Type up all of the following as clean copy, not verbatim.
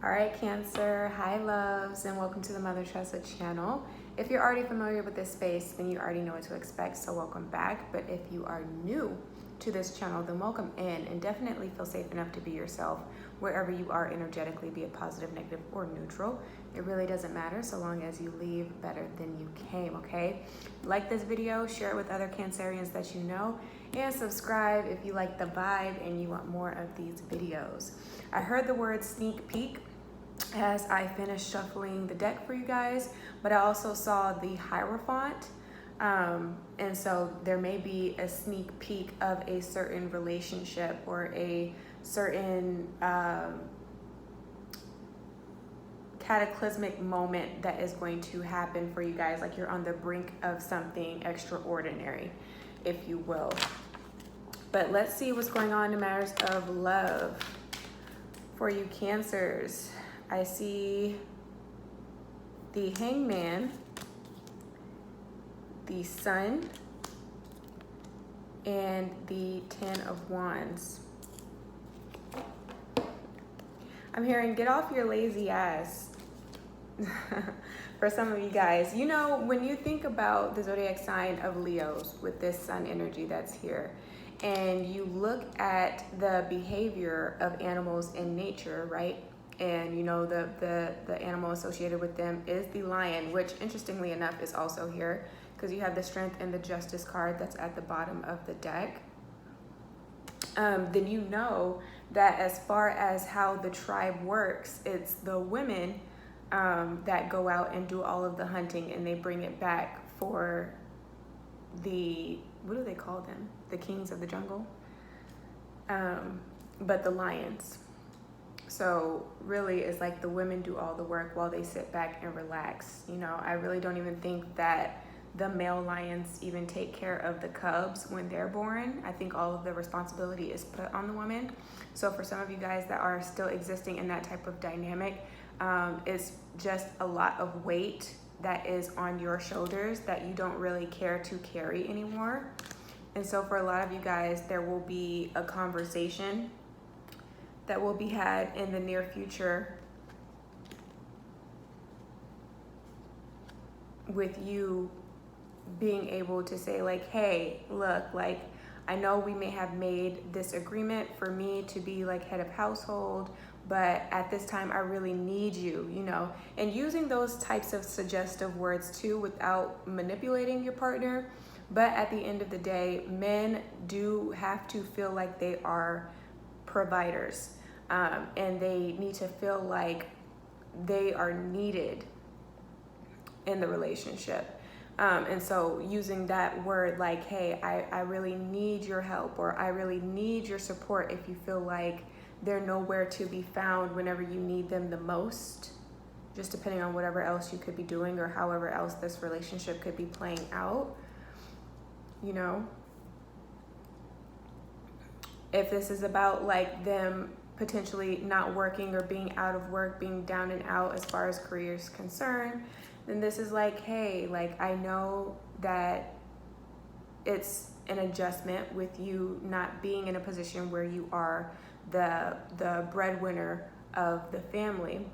All right, Cancer, hi loves, and welcome to the Mother Tressa channel. If you're already familiar with this space, then you already know what to expect, so welcome back. But if you are new to this channel, then welcome in and definitely feel safe enough to be yourself wherever you are energetically, be it positive, negative, or neutral. It really doesn't matter so long as you leave better than you came, okay? Like this video, share it with other Cancerians that you know, and subscribe if you like the vibe and you want more of these videos. I heard the word sneak peek as I finished shuffling the deck for you guys, but I also saw the Hierophant. And so there may be a sneak peek of a certain relationship or a certain cataclysmic moment that is going to happen for you guys, like you're on the brink of something extraordinary, if you will. But let's see what's going on in matters of love for you Cancers. I see the Hangman, the Sun, and the Ten of Wands. I'm hearing get off your lazy ass for some of you guys. You know, when you think about the zodiac sign of Leos with this Sun energy that's here, and you look at the behavior of animals in nature, right? And you know, the animal associated with them is the lion, which interestingly enough is also here because you have the Strength and the Justice card that's at the bottom of the deck. Then you know that as far as how the tribe works, it's the women that go out and do all of the hunting, and they bring it back for the, what do they call them? The kings of the jungle, but the lions. So really it's like the women do all the work while they sit back and relax. You know, I really don't even think that the male lions even take care of the cubs when they're born. I think all of the responsibility is put on the woman. So for some of you guys that are still existing in that type of dynamic, it's just a lot of weight that is on your shoulders that you don't really care to carry anymore. And so for a lot of you guys, there will be a conversation that will be had in the near future with you being able to say like, hey, look, like, I know we may have made this agreement for me to be like head of household, but at this time I really need you, you know, and using those types of suggestive words too without manipulating your partner. But at the end of the day, men do have to feel like they are providers, and they need to feel like they are needed in the relationship. And so using that word like, hey, I really need your help, or I really need your support, if you feel like they're nowhere to be found whenever you need them the most, just depending on whatever else you could be doing or however else this relationship could be playing out, you know. If this is about like them potentially not working or being out of work, being down and out as far as career is concerned, then this is like, hey, like, I know that it's an adjustment with you not being in a position where you are the breadwinner of the family,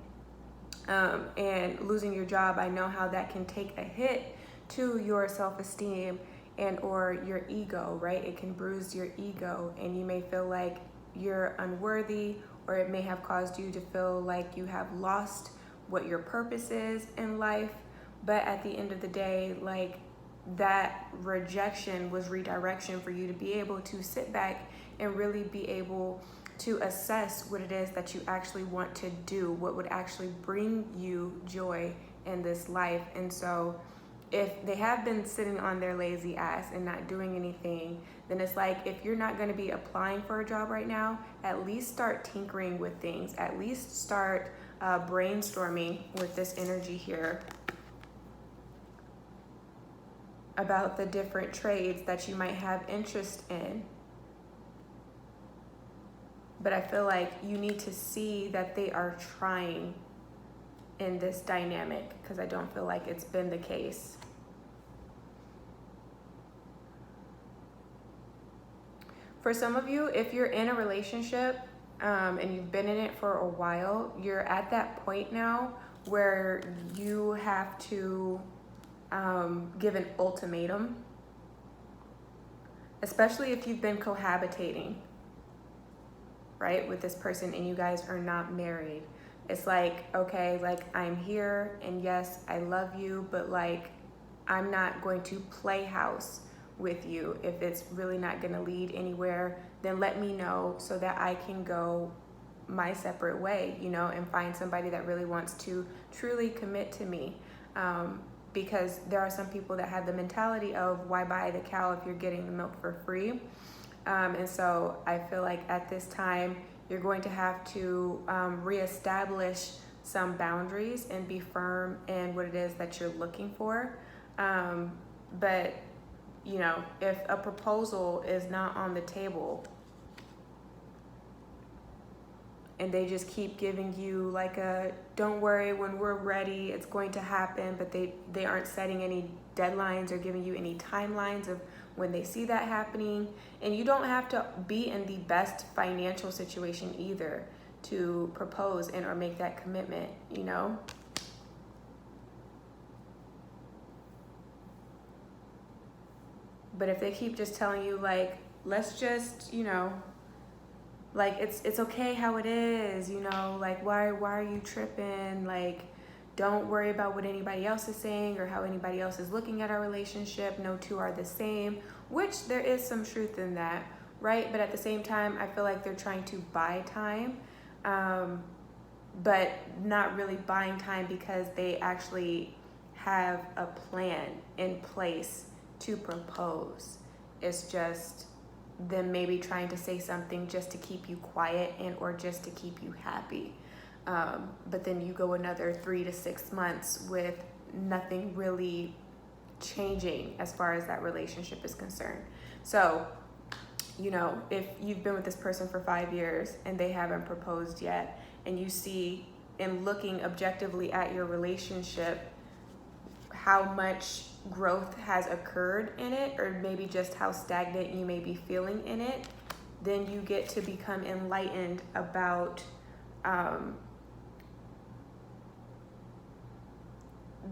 and losing your job. I know how that can take a hit to your self-esteem and or your ego, right? It can bruise your ego, and you may feel like you're unworthy, or it may have caused you to feel like you have lost what your purpose is in life. But at the end of the day, like, that rejection was redirection for you to be able to sit back and really be able to assess what it is that you actually want to do, what would actually bring you joy in this life. And so if they have been sitting on their lazy ass and not doing anything, then it's like, if you're not going to be applying for a job right now, at least start tinkering with things. At least start brainstorming with this energy here about the different trades that you might have interest in. But I feel like you need to see that they are trying in this dynamic, because I don't feel like it's been the case. For some of you, if you're in a relationship, and you've been in it for a while, you're at that point now where you have to give an ultimatum, especially if you've been cohabitating, right, with this person and you guys are not married. It's like, okay, like, I'm here and yes, I love you, but like, I'm not going to play house with you. If it's really not going to lead anywhere, then let me know so that I can go my separate way, you know, and find somebody that really wants to truly commit to me. Because there are some people that have the mentality of, why buy the cow if you're getting the milk for free? And so I feel like at this time, you're going to have to reestablish some boundaries and be firm in what it is that you're looking for. But, you know, if a proposal is not on the table and they just keep giving you like a, don't worry, when we're ready, it's going to happen, but they aren't setting any deadlines or giving you any timelines of when they see that happening. And you don't have to be in the best financial situation either to propose and or make that commitment, you know? But if they keep just telling you like, let's just, you know, like, it's okay how it is, you know, like, why are you tripping? Like, don't worry about what anybody else is saying or how anybody else is looking at our relationship. No two are the same, which there is some truth in that, right? But at the same time, I feel like they're trying to buy time, but not really buying time because they actually have a plan in place to propose. It's just them maybe trying to say something just to keep you quiet and or just to keep you happy. But then you go another 3 to 6 months with nothing really changing as far as that relationship is concerned. So, you know, if you've been with this person for 5 years and they haven't proposed yet, and you see in looking objectively at your relationship how much growth has occurred in it, or maybe just how stagnant you may be feeling in it, then you get to become enlightened about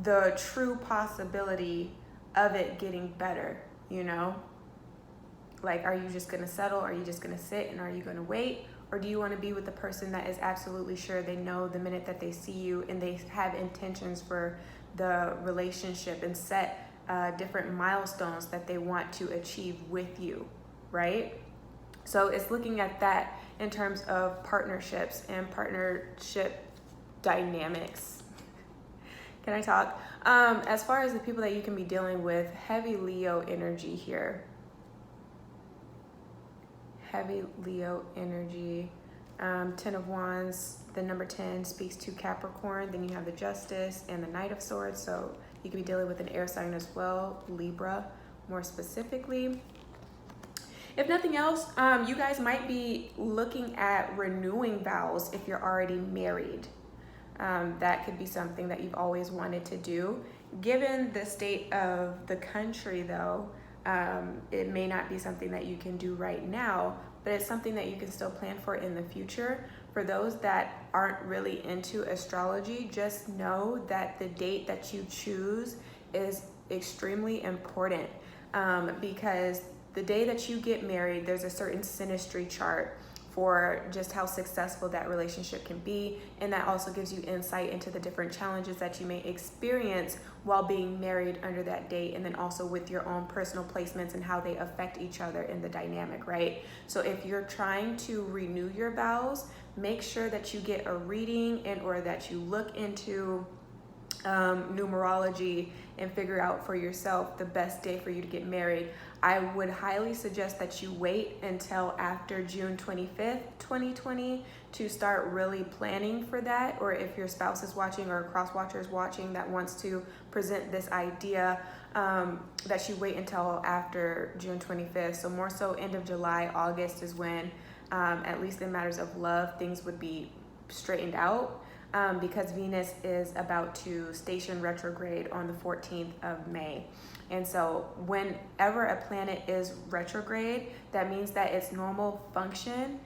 the true possibility of it getting better, you know? Like, are you just gonna settle? Are you just gonna sit and are you gonna wait? Or do you wanna be with the person that is absolutely sure they know the minute that they see you and they have intentions for the relationship and set different milestones that they want to achieve with you, right? So it's looking at that in terms of partnerships and partnership dynamics. Can I talk? As far as the people that you can be dealing with, heavy Leo energy here. Heavy Leo energy. 10 of Wands, the number 10 speaks to Capricorn. Then you have the Justice and the Knight of Swords. So you could be dealing with an air sign as well, Libra, more specifically. If nothing else, you guys might be looking at renewing vows if you're already married. That could be something that you've always wanted to do. Given the state of the country, though, it may not be something that you can do right now, but it's something that you can still plan for in the future. For those that aren't really into astrology, just know that the date that you choose is extremely important, because the day that you get married, there's a certain synastry chart for just how successful that relationship can be. And that also gives you insight into the different challenges that you may experience while being married under that date. And then also with your own personal placements and how they affect each other in the dynamic, right? So if you're trying to renew your vows, make sure that you get a reading and or that you look into numerology and figure out for yourself the best day for you to get married. I would highly suggest that you wait until after June 25th, 2020 to start really planning for that. Or if your spouse is watching or a cross watcher is watching that wants to present this idea, that you wait until after June 25th. So more so end of July, August is when, at least in matters of love, things would be straightened out. Because Venus is about to station retrograde on the 14th of May. And so whenever a planet is retrograde, that means that its normal function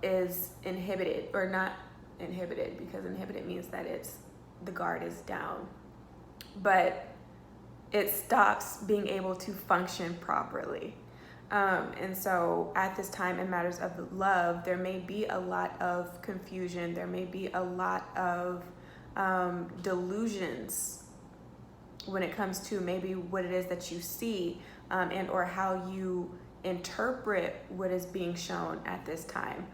is inhibited, or not inhibited, because inhibited means that the guard is down, but it stops being able to function properly. And so at this time in matters of love, there may be a lot of confusion. There may be a lot of delusions when it comes to maybe what it is that you see, and or how you interpret what is being shown at this time.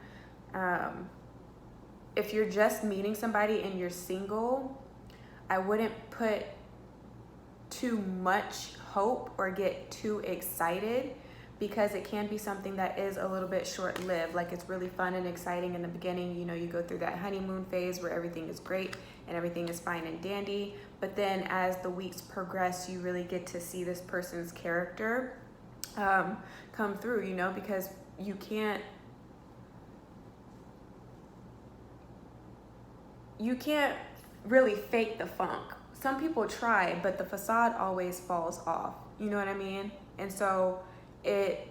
If you're just meeting somebody and you're single, I wouldn't put too much hope or get too excited, because it can be something that is a little bit short-lived. Like, it's really fun and exciting in the beginning. You know, you go through that honeymoon phase where everything is great and everything is fine and dandy. But then as the weeks progress, you really get to see this person's character come through, you know, because you can't really fake the funk. Some people try, but the facade always falls off. You know what I mean? And so it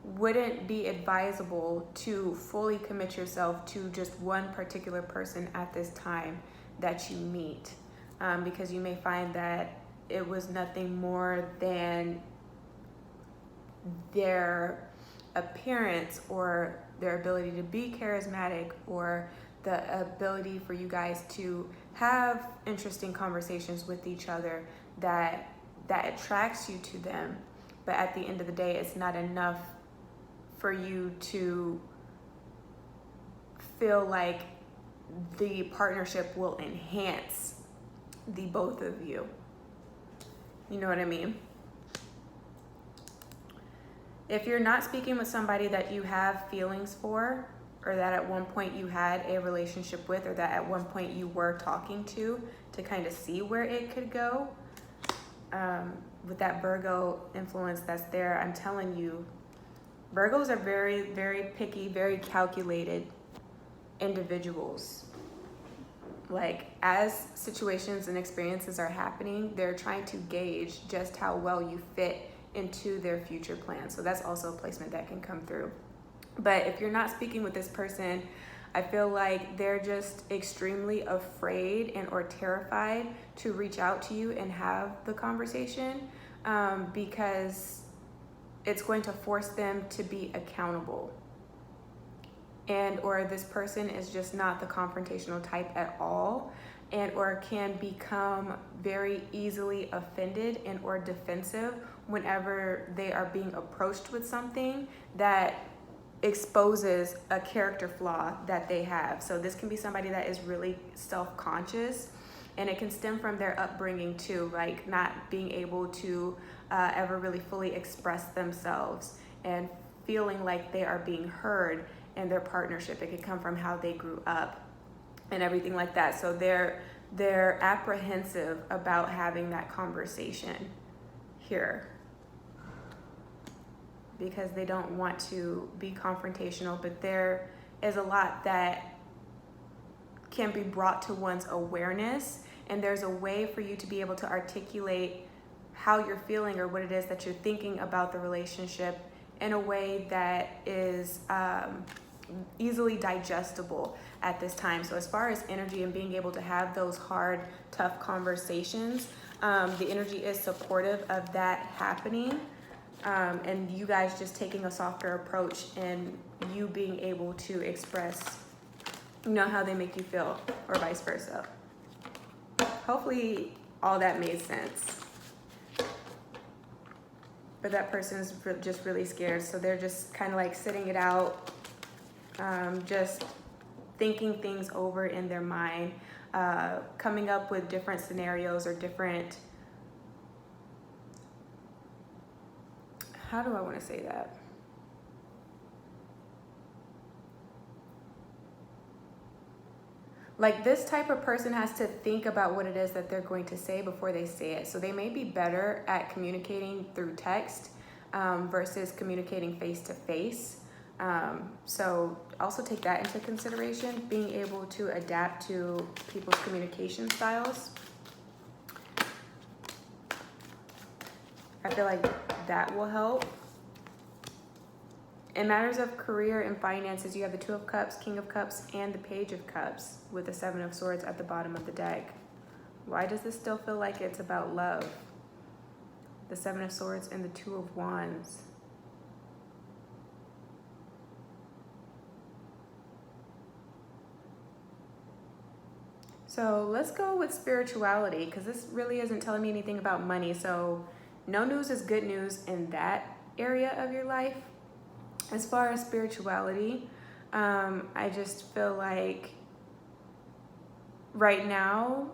wouldn't be advisable to fully commit yourself to just one particular person at this time that you meet, because you may find that it was nothing more than their appearance or their ability to be charismatic, or the ability for you guys to have interesting conversations with each other that attracts you to them. But at the end of the day, it's not enough for you to feel like the partnership will enhance the both of you. You know what I mean? If you're not speaking with somebody that you have feelings for, or that at one point you had a relationship with, or that at one point you were talking to kind of see where it could go, with that Virgo influence that's there, I'm telling you, Virgos are very, very picky, very calculated individuals. Like, as situations and experiences are happening, they're trying to gauge just how well you fit into their future plans. So that's also a placement that can come through. But if you're not speaking with this person, I feel like they're just extremely afraid and or terrified to reach out to you and have the conversation, because it's going to force them to be accountable. And or this person is just not the confrontational type at all, and or can become very easily offended and or defensive whenever they are being approached with something that exposes a character flaw that they have. So this can be somebody that is really self-conscious, and it can stem from their upbringing too, like not being able to ever really fully express themselves and feeling like they are being heard in their partnership. It can come from how they grew up and everything like that. So they're apprehensive about having that conversation here, because they don't want to be confrontational, but there is a lot that can be brought to one's awareness, and there's a way for you to be able to articulate how you're feeling or what it is that you're thinking about the relationship in a way that is easily digestible at this time. So as far as energy and being able to have those hard, tough conversations, the energy is supportive of that happening. And you guys just taking a softer approach and you being able to express, you know, how they make you feel, or vice versa. Hopefully all that made sense. But that person's just really scared, so they're just kind of like sitting it out, just thinking things over in their mind, coming up with different scenarios or different, how do I want to say that? Like, this type of person has to think about what it is that they're going to say before they say it. So they may be better at communicating through text versus communicating face to face. So also take that into consideration, being able to adapt to people's communication styles. I feel like that will help. In matters of career and finances, you have the Two of Cups, King of Cups, and the Page of Cups with the Seven of Swords at the bottom of the deck. Why does this still feel like it's about love? The Seven of Swords and the Two of Wands. So let's go with spirituality, because this really isn't telling me anything about money. So no news is good news in that area of your life. As far as spirituality, I just feel like right now,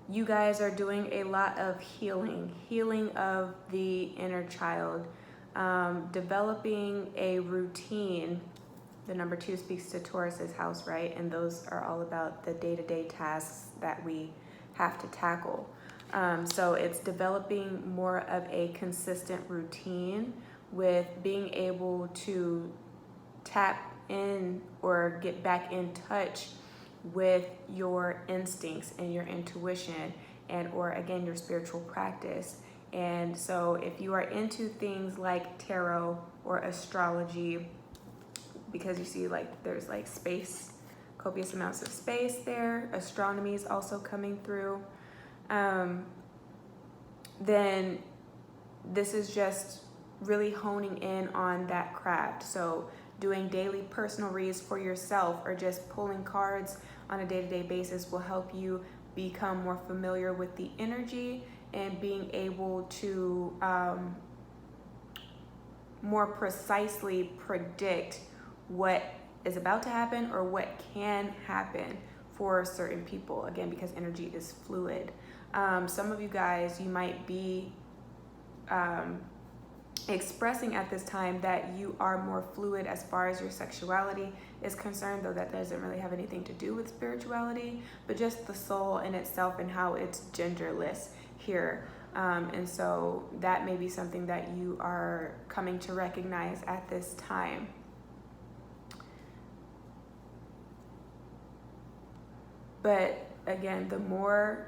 you guys are doing a lot of healing of the inner child, developing a routine. The number 2 speaks to Taurus's house, right? And those are all about the day-to-day tasks that we have to tackle. So it's developing more of a consistent routine with being able to tap in or get back in touch with your instincts and your intuition, and or again your spiritual practice. And so if you are into things like tarot or astrology, because you see like there's like space, copious amounts of space there, astronomy is also coming through, then this is just really honing in on that craft. So doing daily personal reads for yourself or just pulling cards on a day-to-day basis will help you become more familiar with the energy and being able to more precisely predict what is about to happen or what can happen for certain people. Again, because energy is fluid. Some of you guys, you might be expressing at this time that you are more fluid as far as your sexuality is concerned, though that doesn't really have anything to do with spirituality, but just the soul in itself and how it's genderless here. And so that may be something that you are coming to recognize at this time. But again, the more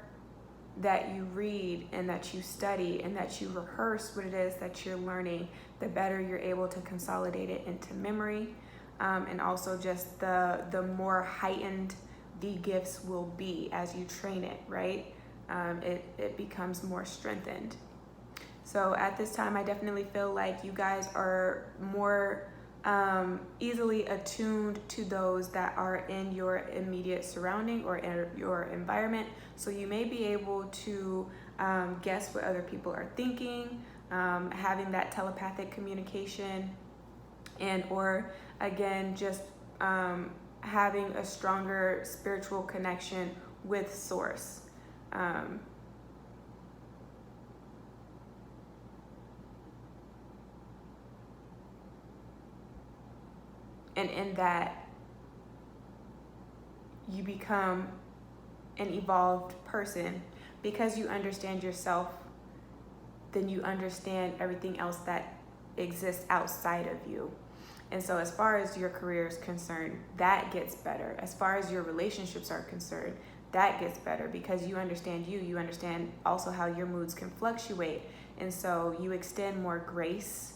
that you read and that you study and that you rehearse what it is that you're learning, the better you're able to consolidate it into memory. And also just the more heightened the gifts will be as you train it, right? It becomes more strengthened. So at this time, I definitely feel like you guys are more easily attuned to those that are in your immediate surrounding or in your environment. So you may be able to guess what other people are thinking, having that telepathic communication, and or again, just having a stronger spiritual connection with Source. And in that, you become an evolved person. Because you understand yourself, then you understand everything else that exists outside of you. And so as far as your career is concerned, that gets better. As far as your relationships are concerned, that gets better because you understand you. You understand also how your moods can fluctuate. And so you extend more grace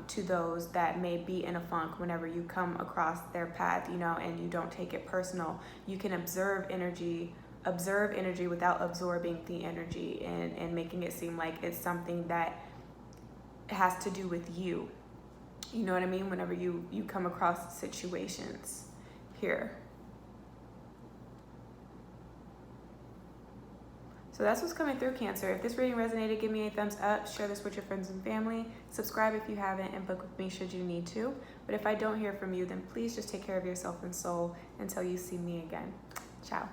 to those that may be in a funk whenever you come across their path, and you don't take it personal. You can observe energy without absorbing the energy and making it seem like it's something that has to do with you. You know what I mean? Whenever you come across situations here. So that's what's coming through, Cancer. If this reading resonated, give me a thumbs up, share this with your friends and family, subscribe if you haven't, and book with me should you need to. But if I don't hear from you, then please just take care of yourself and soul until you see me again. Ciao.